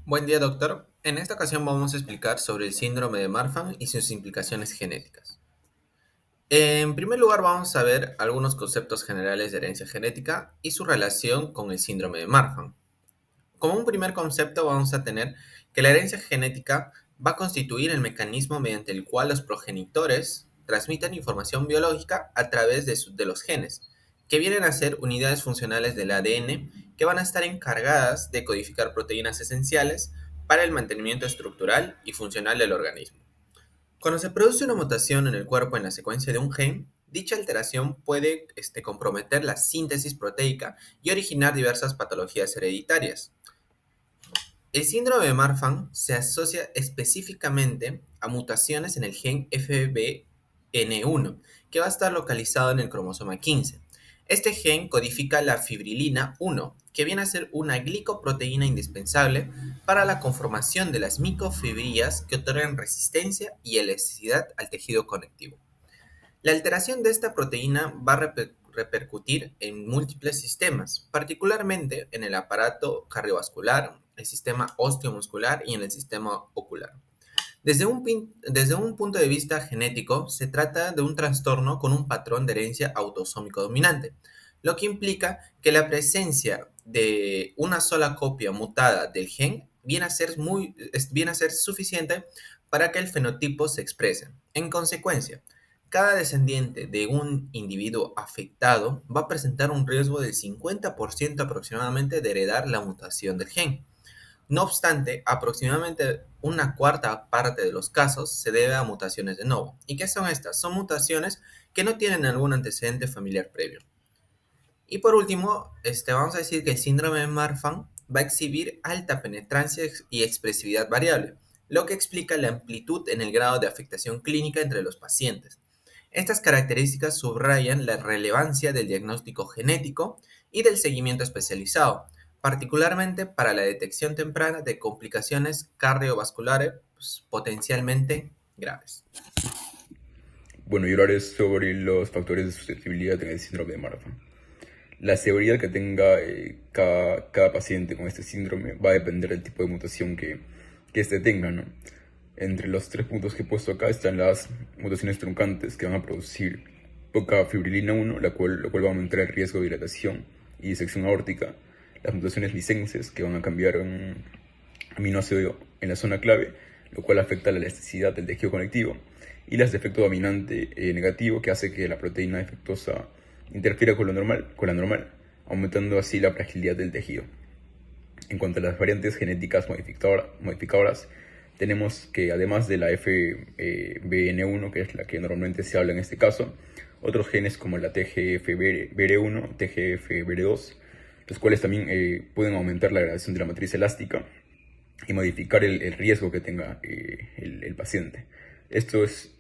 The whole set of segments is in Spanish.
Buen día, doctor. En esta ocasión vamos a explicar sobre el síndrome de Marfan y sus implicaciones genéticas. En primer lugar, vamos a ver algunos conceptos generales de herencia genética y su relación con el síndrome de Marfan. Como un primer concepto, vamos a tener que la herencia genética va a constituir el mecanismo mediante el cual los progenitores transmiten información biológica a través de los genes, que vienen a ser unidades funcionales del ADN que van a estar encargadas de codificar proteínas esenciales para el mantenimiento estructural y funcional del organismo. Cuando se produce una mutación en el cuerpo en la secuencia de un gen, dicha alteración puede comprometer la síntesis proteica y originar diversas patologías hereditarias. El síndrome de Marfan se asocia específicamente a mutaciones en el gen FBN1, que va a estar localizado en el cromosoma 15. Este gen codifica la fibrilina 1, que viene a ser una glicoproteína indispensable para la conformación de las microfibrillas que otorgan resistencia y elasticidad al tejido conectivo. La alteración de esta proteína va a repercutir en múltiples sistemas, particularmente en el aparato cardiovascular, el sistema osteomuscular y en el sistema ocular. Desde un punto de vista genético, se trata de un trastorno con un patrón de herencia autosómico dominante, lo que implica que la presencia de una sola copia mutada del gen viene a ser suficiente para que el fenotipo se exprese. En consecuencia, cada descendiente de un individuo afectado va a presentar un riesgo del 50% aproximadamente de heredar la mutación del gen. No obstante, aproximadamente una cuarta parte de los casos se debe a mutaciones de novo. ¿Y qué son estas? Son mutaciones que no tienen algún antecedente familiar previo. Y por último, vamos a decir que el síndrome de Marfan va a exhibir alta penetrancia y expresividad variable, lo que explica la amplitud en el grado de afectación clínica entre los pacientes. Estas características subrayan la relevancia del diagnóstico genético y del seguimiento especializado, particularmente para la detección temprana de complicaciones cardiovasculares potencialmente graves. Bueno, y hablaré sobre los factores de susceptibilidad en el síndrome de Marfan. La severidad que tenga cada paciente con este síndrome va a depender del tipo de mutación que éste tenga, ¿no? Entre los tres puntos que he puesto acá están las mutaciones truncantes que van a producir poca fibrilina 1, lo cual va a aumentar el riesgo de dilatación y disección aórtica. Las mutaciones lisenses que van a cambiar un aminoácido en la zona clave, lo cual afecta la elasticidad del tejido conectivo, y las de efecto dominante negativo, que hace que la proteína defectuosa interfiera con la normal, aumentando así la fragilidad del tejido. En cuanto a las variantes genéticas modificadoras, tenemos que además de la FBN1, que es la que normalmente se habla en este caso, otros genes como la TGFBR1, TGFBR2, los cuales también pueden aumentar la degradación de la matriz elástica y modificar el riesgo que tenga el paciente. Esto es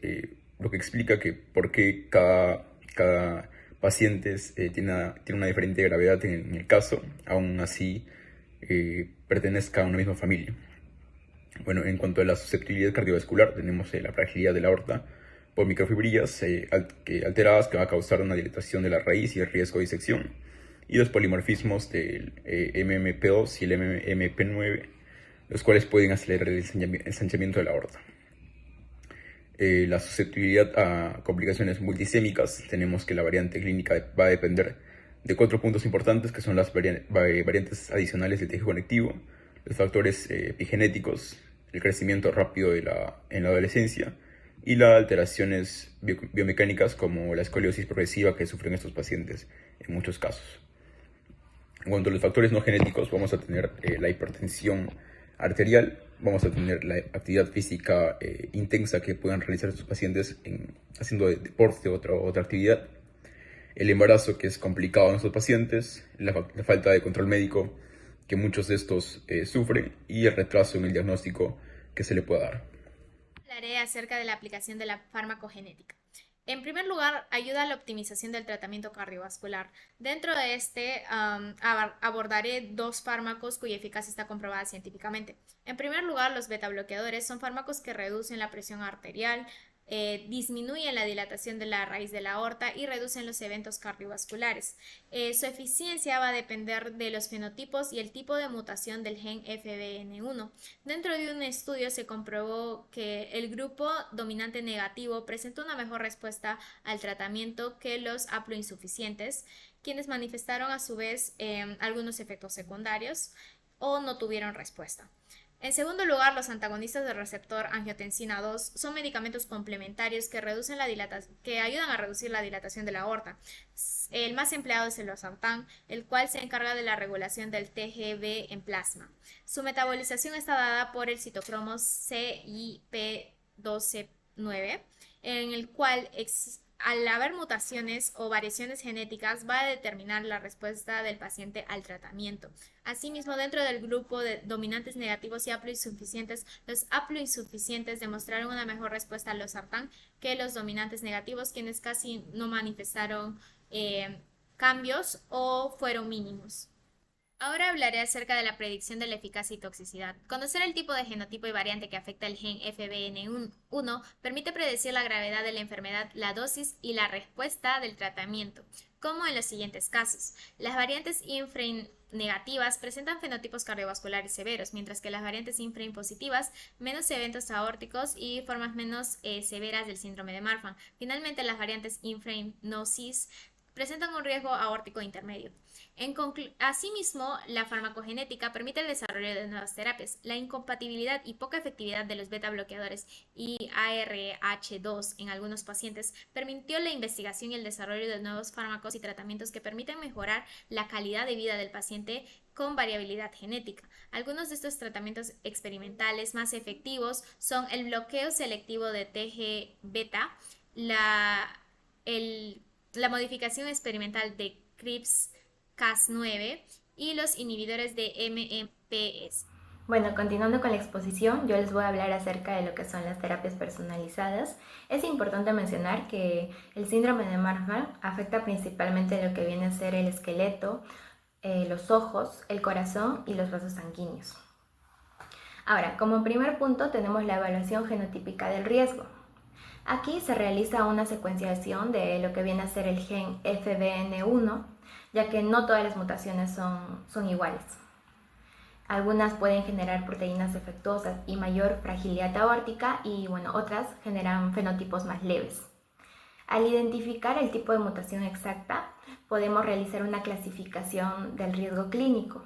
lo que explica que por qué cada paciente tiene una diferente gravedad en el caso, aún así pertenezca a una misma familia. Bueno, en cuanto a la susceptibilidad cardiovascular, tenemos la fragilidad de la aorta por microfibrillas alteradas que va a causar una dilatación de la raíz y el riesgo de disección, y los polimorfismos del MMP2 y el MMP9, los cuales pueden acelerar el ensanchamiento de la aorta. La susceptibilidad a complicaciones multisémicas, tenemos que la variante clínica va a depender de cuatro puntos importantes, que son las variantes adicionales del tejido conectivo, los factores epigenéticos, el crecimiento rápido en la adolescencia y las alteraciones biomecánicas como la escoliosis progresiva que sufren estos pacientes en muchos casos. En cuanto a los factores no genéticos, vamos a tener la hipertensión arterial, vamos a tener la actividad física intensa que puedan realizar estos pacientes haciendo deporte o otra actividad, el embarazo que es complicado en estos pacientes, la falta de control médico que muchos de estos sufren, y el retraso en el diagnóstico que se le pueda dar. Hablaré acerca de la aplicación de la farmacogenética. En primer lugar, ayuda a la optimización del tratamiento cardiovascular. Dentro de este, abordaré dos fármacos cuya eficacia está comprobada científicamente. En primer lugar, los beta bloqueadores son fármacos que reducen la presión arterial, disminuyen la dilatación de la raíz de la aorta y reducen los eventos cardiovasculares. Su eficiencia va a depender de los fenotipos y el tipo de mutación del gen FBN1. Dentro de un estudio se comprobó que el grupo dominante negativo presentó una mejor respuesta al tratamiento que los haploinsuficientes, quienes manifestaron a su vez algunos efectos secundarios o no tuvieron respuesta. En segundo lugar, los antagonistas del receptor angiotensina 2 son medicamentos complementarios que ayudan a reducir la dilatación de la aorta. El más empleado es el losartán, el cual se encarga de la regulación del TGB en plasma. Su metabolización está dada por el citocromo CYP12-9, en el cual al haber mutaciones o variaciones genéticas va a determinar la respuesta del paciente al tratamiento. Asimismo, dentro del grupo de dominantes negativos y haploinsuficientes, los haploinsuficientes demostraron una mejor respuesta al losartán que los dominantes negativos, quienes casi no manifestaron cambios o fueron mínimos. Ahora hablaré acerca de la predicción de la eficacia y toxicidad. Conocer el tipo de genotipo y variante que afecta el gen FBN1 permite predecir la gravedad de la enfermedad, la dosis y la respuesta del tratamiento, como en los siguientes casos. Las variantes inframe negativas presentan fenotipos cardiovasculares severos, mientras que las variantes inframe positivas, menos eventos aórticos y formas menos severas del síndrome de Marfan. Finalmente, las variantes inframe no cis presentan un riesgo aórtico intermedio. Asimismo, la farmacogenética permite el desarrollo de nuevas terapias. La incompatibilidad y poca efectividad de los beta bloqueadores y ARH2 en algunos pacientes permitió la investigación y el desarrollo de nuevos fármacos y tratamientos que permiten mejorar la calidad de vida del paciente con variabilidad genética. Algunos de estos tratamientos experimentales más efectivos son el bloqueo selectivo de TG-beta, la modificación experimental de CRISPR-Cas9 y los inhibidores de MMPs. Bueno, continuando con la exposición, yo les voy a hablar acerca de lo que son las terapias personalizadas. Es importante mencionar que el síndrome de Marfan afecta principalmente lo que viene a ser el esqueleto, los ojos, el corazón y los vasos sanguíneos. Ahora, como primer punto tenemos la evaluación genotípica del riesgo. Aquí se realiza una secuenciación de lo que viene a ser el gen FBN1, ya que no todas las mutaciones son iguales. Algunas pueden generar proteínas defectuosas y mayor fragilidad aórtica y otras generan fenotipos más leves. Al identificar el tipo de mutación exacta, podemos realizar una clasificación del riesgo clínico,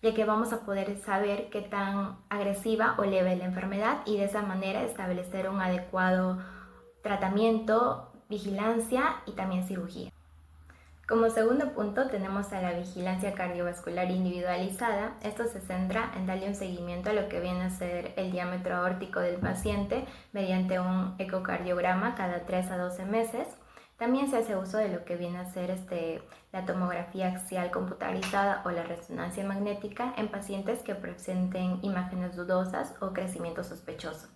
ya que vamos a poder saber qué tan agresiva o leve es la enfermedad y de esa manera establecer un adecuado tratamiento, vigilancia y también cirugía. Como segundo punto tenemos a la vigilancia cardiovascular individualizada. Esto se centra en darle un seguimiento a lo que viene a ser el diámetro aórtico del paciente mediante un ecocardiograma cada 3 a 12 meses. También se hace uso de lo que viene a ser la tomografía axial computarizada o la resonancia magnética en pacientes que presenten imágenes dudosas o crecimiento sospechoso.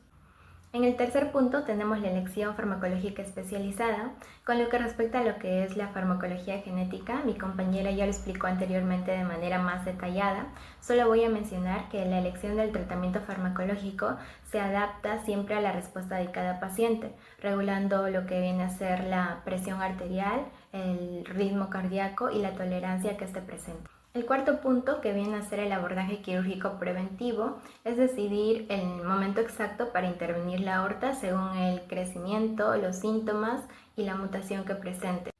En el tercer punto tenemos la elección farmacológica especializada. Con lo que respecta a lo que es la farmacología genética, mi compañera ya lo explicó anteriormente de manera más detallada. Solo voy a mencionar que la elección del tratamiento farmacológico se adapta siempre a la respuesta de cada paciente, regulando lo que viene a ser la presión arterial, el ritmo cardíaco y la tolerancia que esté presente. El cuarto punto, que viene a ser el abordaje quirúrgico preventivo, es decidir el momento exacto para intervenir la aorta según el crecimiento, los síntomas y la mutación que presente.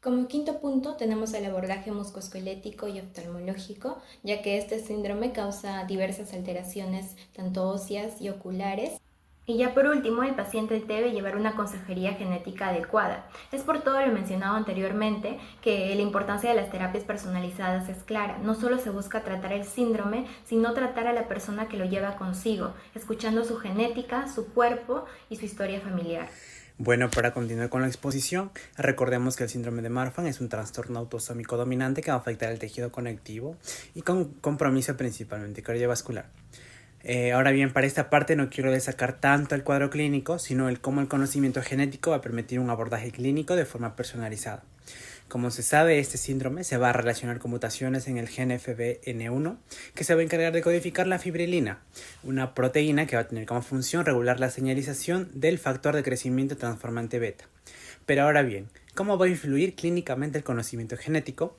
Como quinto punto tenemos el abordaje musculoesquelético y oftalmológico, ya que este síndrome causa diversas alteraciones tanto óseas y oculares. Y ya por último, el paciente debe llevar una consejería genética adecuada. Es por todo lo mencionado anteriormente que la importancia de las terapias personalizadas es clara. No solo se busca tratar el síndrome, sino tratar a la persona que lo lleva consigo, escuchando su genética, su cuerpo y su historia familiar. Bueno, para continuar con la exposición, recordemos que el síndrome de Marfan es un trastorno autosómico dominante que va a afectar el tejido conectivo y con compromiso principalmente cardiovascular. Ahora bien, para esta parte no quiero destacar tanto el cuadro clínico, sino cómo el conocimiento genético va a permitir un abordaje clínico de forma personalizada. Como se sabe, este síndrome se va a relacionar con mutaciones en el gen FBN1, que se va a encargar de codificar la fibrilina, una proteína que va a tener como función regular la señalización del factor de crecimiento transformante beta. Pero ahora bien, ¿cómo va a influir clínicamente el conocimiento genético?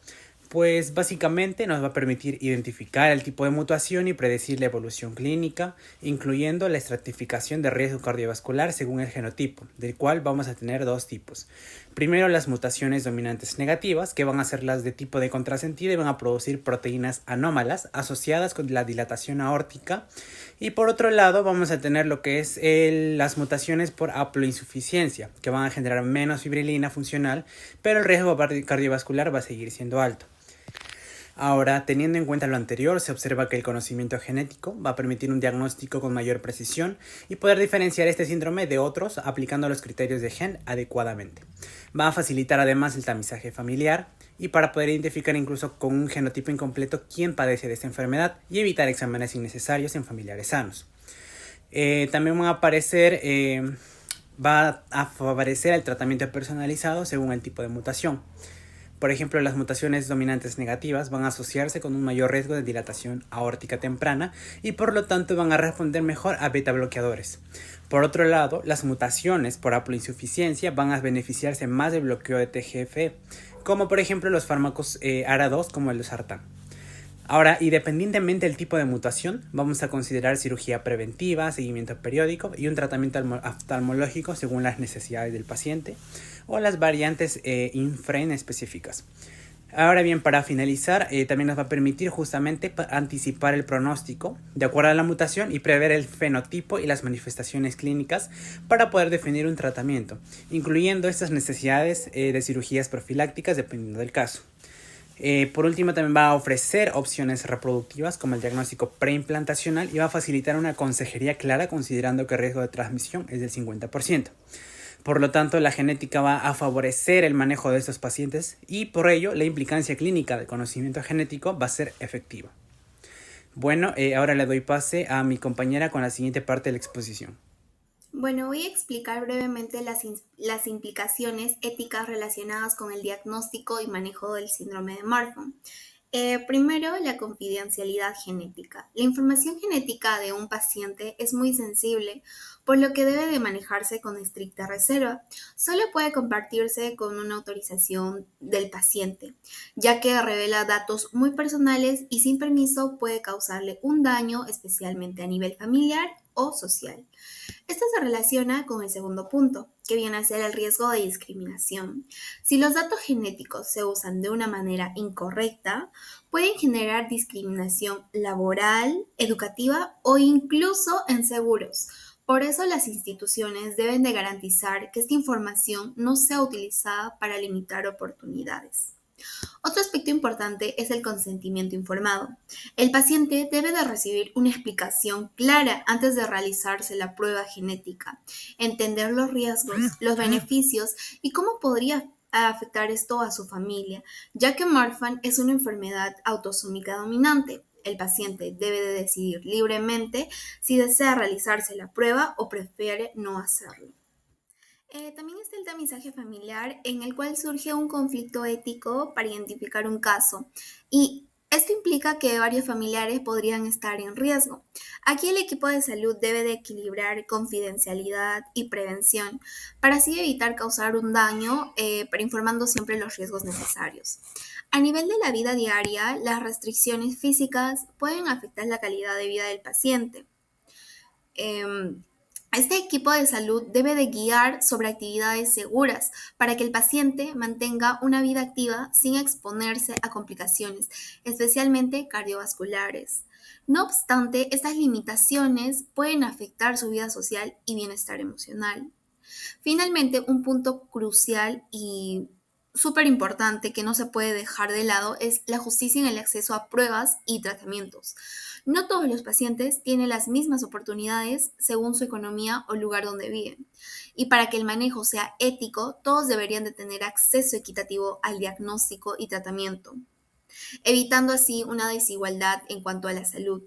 Pues básicamente nos va a permitir identificar el tipo de mutación y predecir la evolución clínica, incluyendo la estratificación de riesgo cardiovascular según el genotipo, del cual vamos a tener dos tipos. Primero, las mutaciones dominantes negativas, que van a ser las de tipo de contrasentido y van a producir proteínas anómalas asociadas con la dilatación aórtica. Y por otro lado, vamos a tener lo que es las mutaciones por haploinsuficiencia, que van a generar menos fibrilina funcional, pero el riesgo cardiovascular va a seguir siendo alto. Ahora, teniendo en cuenta lo anterior, se observa que el conocimiento genético va a permitir un diagnóstico con mayor precisión y poder diferenciar este síndrome de otros aplicando los criterios de gen adecuadamente. Va a facilitar además el tamizaje familiar y para poder identificar incluso con un genotipo incompleto quién padece de esta enfermedad y evitar exámenes innecesarios en familiares sanos. También va a favorecer el tratamiento personalizado según el tipo de mutación. Por ejemplo, las mutaciones dominantes negativas van a asociarse con un mayor riesgo de dilatación aórtica temprana y por lo tanto van a responder mejor a beta bloqueadores. Por otro lado, las mutaciones por haploinsuficiencia van a beneficiarse más del bloqueo de TGF, como por ejemplo los fármacos ARA2 como el losartán. Ahora, independientemente del tipo de mutación, vamos a considerar cirugía preventiva, seguimiento periódico y un tratamiento oftalmológico según las necesidades del paciente o las variantes INFREN específicas. Ahora bien, para finalizar, también nos va a permitir justamente anticipar el pronóstico de acuerdo a la mutación y prever el fenotipo y las manifestaciones clínicas para poder definir un tratamiento, incluyendo estas necesidades de cirugías profilácticas dependiendo del caso. Por último, también va a ofrecer opciones reproductivas como el diagnóstico preimplantacional y va a facilitar una consejería clara considerando que el riesgo de transmisión es del 50%. Por lo tanto, la genética va a favorecer el manejo de estos pacientes y por ello la implicancia clínica del conocimiento genético va a ser efectiva. Bueno, ahora le doy pase a mi compañera con la siguiente parte de la exposición. Bueno, voy a explicar brevemente las implicaciones éticas relacionadas con el diagnóstico y manejo del síndrome de Marfan. Primero, la confidencialidad genética. La información genética de un paciente es muy sensible, por lo que debe de manejarse con estricta reserva. Solo puede compartirse con una autorización del paciente, ya que revela datos muy personales y sin permiso puede causarle un daño, especialmente a nivel familiar o social. Esto se relaciona con el segundo punto, que viene a ser el riesgo de discriminación. Si los datos genéticos se usan de una manera incorrecta, pueden generar discriminación laboral, educativa o incluso en seguros. Por eso las instituciones deben de garantizar que esta información no sea utilizada para limitar oportunidades. Otro aspecto importante es el consentimiento informado. El paciente debe de recibir una explicación clara antes de realizarse la prueba genética, entender los riesgos, los beneficios y cómo podría afectar esto a su familia, ya que Marfan es una enfermedad autosómica dominante. El paciente debe de decidir libremente si desea realizarse la prueba o prefiere no hacerlo. También está el tamizaje familiar, en el cual surge un conflicto ético para identificar un caso. Y esto implica que varios familiares podrían estar en riesgo. Aquí el equipo de salud debe de equilibrar confidencialidad y prevención para así evitar causar un daño, pero informando siempre los riesgos necesarios. A nivel de la vida diaria, las restricciones físicas pueden afectar la calidad de vida del paciente. Em, este equipo de salud debe de guiar sobre actividades seguras para que el paciente mantenga una vida activa sin exponerse a complicaciones, especialmente cardiovasculares. No obstante, estas limitaciones pueden afectar su vida social y bienestar emocional. Finalmente, un punto crucial y súper importante que no se puede dejar de lado es la justicia en el acceso a pruebas y tratamientos. No todos los pacientes tienen las mismas oportunidades según su economía o lugar donde viven. Y para que el manejo sea ético, todos deberían de tener acceso equitativo al diagnóstico y tratamiento, evitando así una desigualdad en cuanto a la salud.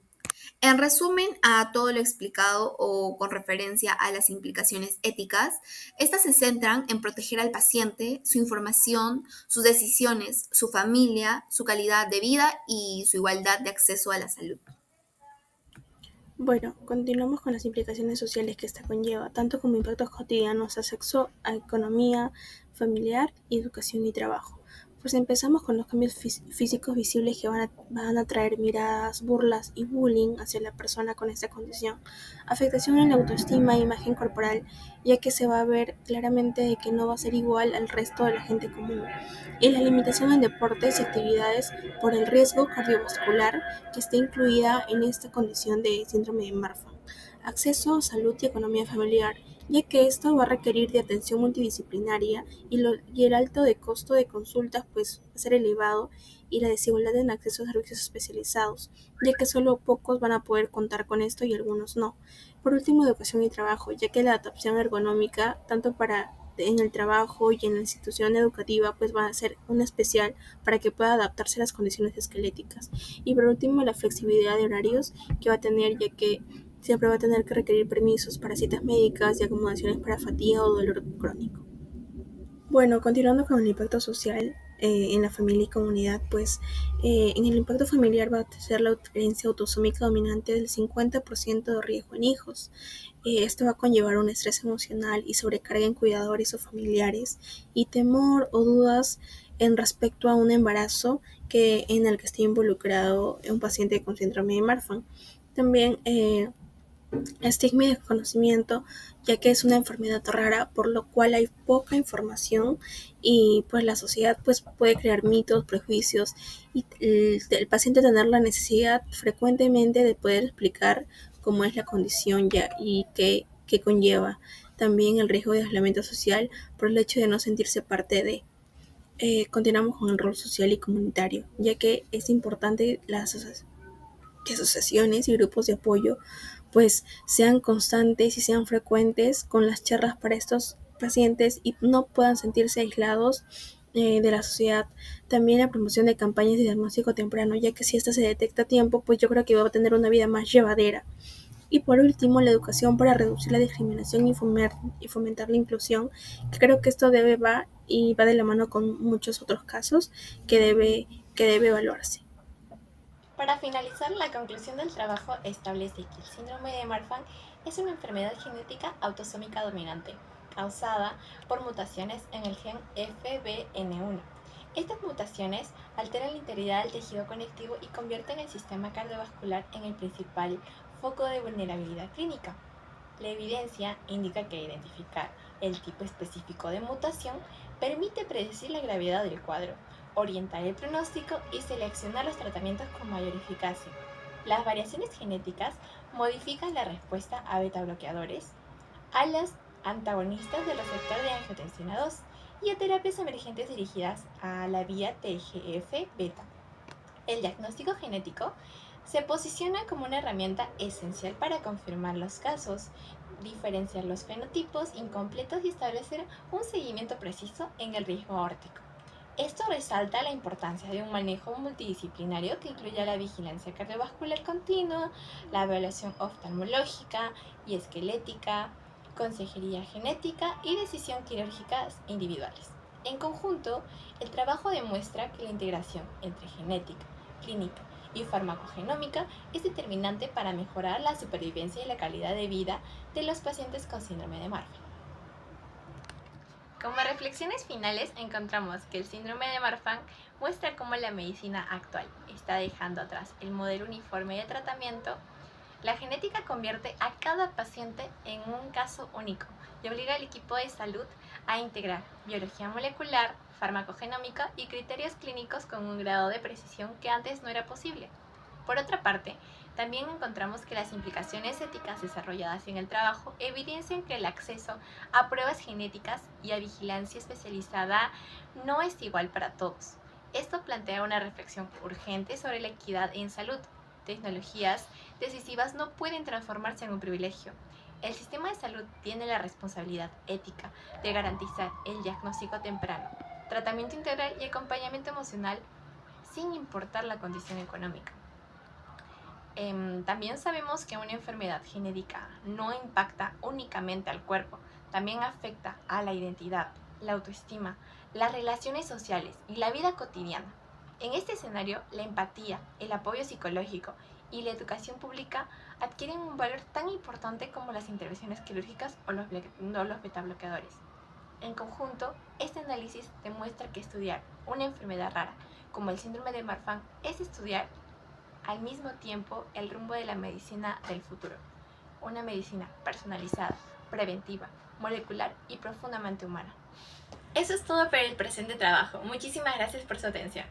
En resumen a todo lo explicado o con referencia a las implicaciones éticas, estas se centran en proteger al paciente, su información, sus decisiones, su familia, su calidad de vida y su igualdad de acceso a la salud. Bueno, continuamos con las implicaciones sociales que esta conlleva, tanto como impactos cotidianos a sexo, a economía, familiar, educación y trabajo. Pues empezamos con los cambios físicos visibles que van a traer miradas, burlas y bullying hacia la persona con esta condición. Afectación en la autoestima e imagen corporal, ya que se va a ver claramente de que no va a ser igual al resto de la gente común. Y la limitación en deportes y actividades por el riesgo cardiovascular que está incluida en esta condición de síndrome de Marfan. Acceso a salud y economía familiar, ya que esto va a requerir de atención multidisciplinaria y el alto de costo de consultas pues va a ser elevado y la desigualdad en acceso a servicios especializados, ya que solo pocos van a poder contar con esto y algunos no. Por último, educación y trabajo, ya que la adaptación ergonómica, tanto para en el trabajo y en la institución educativa, pues va a ser un especial para que pueda adaptarse a las condiciones esqueléticas. Y por último, la flexibilidad de horarios que va a tener, ya que siempre va a tener que requerir permisos para citas médicas y acomodaciones para fatiga o dolor crónico. Bueno, continuando con el impacto social en la familia y comunidad, pues en el impacto familiar va a ser la herencia autosómica dominante del 50% de riesgo en hijos. Esto va a conllevar un estrés emocional y sobrecarga en cuidadores o familiares y temor o dudas en respecto a un embarazo en el que esté involucrado un paciente con síndrome de Marfan. También estigma y desconocimiento, ya que es una enfermedad rara, por lo cual hay poca información y pues la sociedad pues puede crear mitos, prejuicios y el paciente tener la necesidad frecuentemente de poder explicar cómo es la condición ya y qué conlleva. También el riesgo de aislamiento social por el hecho de no sentirse parte de. Continuamos con el rol social y comunitario, ya que es importante que asociaciones y grupos de apoyo pues sean constantes y sean frecuentes con las charlas para estos pacientes y no puedan sentirse aislados de la sociedad. También la promoción de campañas de diagnóstico temprano, ya que si esta se detecta a tiempo, pues yo creo que va a tener una vida más llevadera. Y por último, la educación para reducir la discriminación y fomentar la inclusión, que creo que esto va de la mano con muchos otros casos que debe evaluarse. Para finalizar, la conclusión del trabajo establece que el síndrome de Marfan es una enfermedad genética autosómica dominante, causada por mutaciones en el gen FBN1. Estas mutaciones alteran la integridad del tejido conectivo y convierten el sistema cardiovascular en el principal foco de vulnerabilidad clínica. La evidencia indica que identificar el tipo específico de mutación permite predecir la gravedad del cuadro, orientar el pronóstico y seleccionar los tratamientos con mayor eficacia. Las variaciones genéticas modifican la respuesta a beta bloqueadores, a los antagonistas del receptor de angiotensina 2 y a terapias emergentes dirigidas a la vía TGF-beta. El diagnóstico genético se posiciona como una herramienta esencial para confirmar los casos, diferenciar los fenotipos incompletos y establecer un seguimiento preciso en el riesgo aórtico. Esto resalta la importancia de un manejo multidisciplinario que incluya la vigilancia cardiovascular continua, la evaluación oftalmológica y esquelética, consejería genética y decisión quirúrgicas individuales. En conjunto, el trabajo demuestra que la integración entre genética, clínica y farmacogenómica es determinante para mejorar la supervivencia y la calidad de vida de los pacientes con síndrome de Marfan. Como reflexiones finales encontramos que el síndrome de Marfan muestra cómo la medicina actual está dejando atrás el modelo uniforme de tratamiento. La genética convierte a cada paciente en un caso único y obliga al equipo de salud a integrar biología molecular, farmacogenómica y criterios clínicos con un grado de precisión que antes no era posible. Por otra parte, también encontramos que las implicaciones éticas desarrolladas en el trabajo evidencian que el acceso a pruebas genéticas y a vigilancia especializada no es igual para todos. Esto plantea una reflexión urgente sobre la equidad en salud. Tecnologías decisivas no pueden transformarse en un privilegio. El sistema de salud tiene la responsabilidad ética de garantizar el diagnóstico temprano, tratamiento integral y acompañamiento emocional sin importar la condición económica. También sabemos que una enfermedad genética no impacta únicamente al cuerpo, también afecta a la identidad, la autoestima, las relaciones sociales y la vida cotidiana. En este escenario, la empatía, el apoyo psicológico y la educación pública adquieren un valor tan importante como las intervenciones quirúrgicas o los betabloqueadores. En conjunto, este análisis demuestra que estudiar una enfermedad rara como el síndrome de Marfan es estudiar al mismo tiempo el rumbo de la medicina del futuro, una medicina personalizada, preventiva, molecular y profundamente humana. Eso es todo para el presente trabajo. Muchísimas gracias por su atención.